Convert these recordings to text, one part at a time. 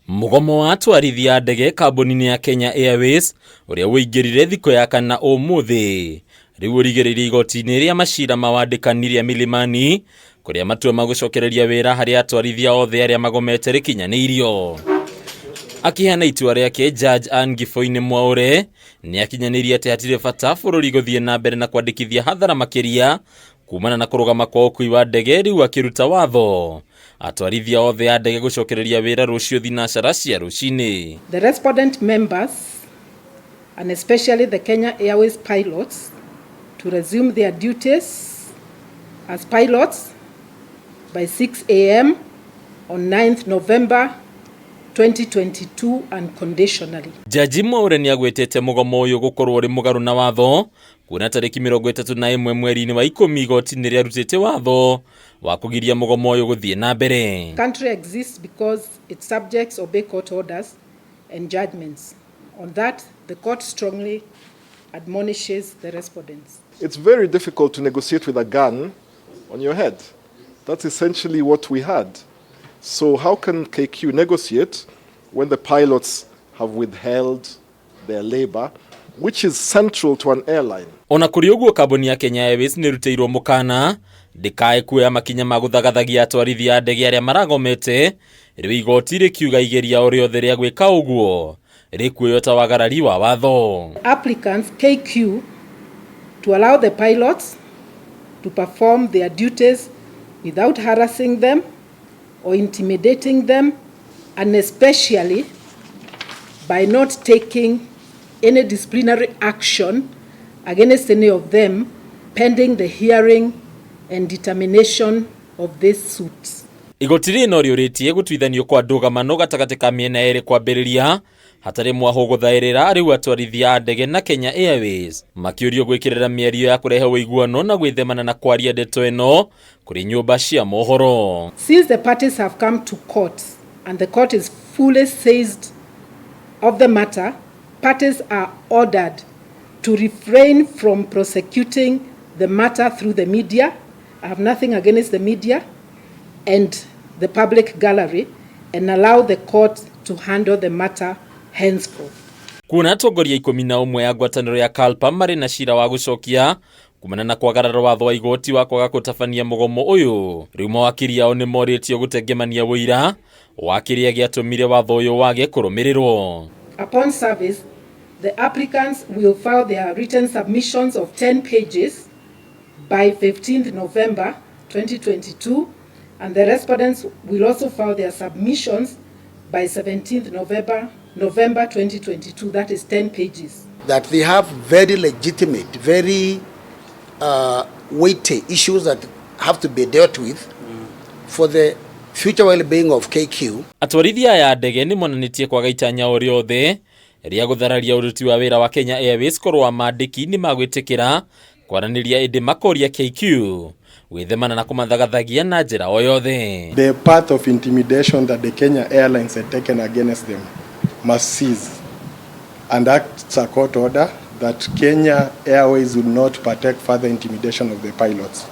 Mugomo wa Atwarithia a ndege kambuni-ini ya Kenya Airways uria uingirire thiku ya kana umuthi riu urigiriria igoti-ini ria macira mawandikaniria milimani kuria matua magucokereria wira hari atwarithia othe aria magomete rikinyanirio. Akiheana itua riake, Judge Ngifo-ini Mwaure ni akinyanirie ati hatire bata bururi guthie na mbere na kwandikithia hathara makiria kumana na kurugama kwa ukui wa ndege riu akiruta watho. Atwarithia othe a ndege gucokereria wira ruciu thinacara cia rucii-ini. The respondent members, and especially the Kenya Airways pilots, to resume their duties as pilots by 6 a.m. on 9th November 2022 unconditionally. Jaji Mwaure ni agwetete mugomo uyu gukorwo uri mugaru na watho kuna tariki 31 mweri-ini wa 10 igoti-ini ria rutite watho wa kugiria mugomo uyu guthie na mbere. Country exists because its subjects obey court orders and judgments. On that, the court strongly admonishes the respondents. It's very difficult to negotiate with a gun on your head. That's essentially what we had. So how can KQ negotiate when the pilots have withheld their labor, which is central to an airline? Ona kuri uguo kambuni ya Kenya Airways ni ruteirwo mukana ndikae kuya makinya maguthagathagia atwarithia a ndege aria maragomete riu igoti rikiuga igeria o riothe ria gwika uguo rikuoyota wagarari wa watho. Applicants KQ to allow the pilots to perform their duties without harassing them or intimidating them, and especially by not taking any disciplinary action against any of them pending the hearing and determination of these suits. Igoti rino riuritie gutwithanio kwa ndugamano gatagati ka miena eri kwambiriria hatari mwaho guthairira riu atwarithia a ndege na Kenya Airways makiurio gwikirira miario ya kurehe uiguano na gwithemana na kwaria ndeto eno kuri nyumba cia mohoro. Since the parties have come to court and the court is fully seized of the matter, parties are ordered to refrain from prosecuting the matter through the media. I have nothing against the media and the public gallery, and allow the court to handle the matter henceforth. Kuna atongoria 11 ya ngwataniro ya KALPA mari na cira wa gucokia kumana na kwagarara watho wa igoti wa kwaga gutabania mugomo uyu. Riu mawakiri ao ni moritio gutengemania wira wa kiria giatumire watho uyu wage kurumirirwo. Upon service, the applicants will file their written submissions of 10 pages by 15th November 2022, and the respondents will also file their submissions by 17th November 2022, that is 10 pages. That they have very legitimate, very weighty issues that have to be dealt with for the future well-being of KQ. Atwarithia ya ndege ni monanitie kwaga itanya o riothe ria guthararia uruti wa wira wa Kenya Airways korwa mandiki ni magwitikira kwaraniria indi makoria KQ gwithemana na kumathagathagia na njira o yothe. The path of intimidation that the Kenya Airlines had taken against them must cease, and act a court order that Kenya Airways will not partake further intimidation of the pilots.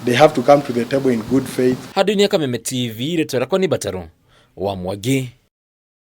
They have to come to the table in good faith. Hadunia Kameme TV retwera kwa ni Bataru wa Mwagi.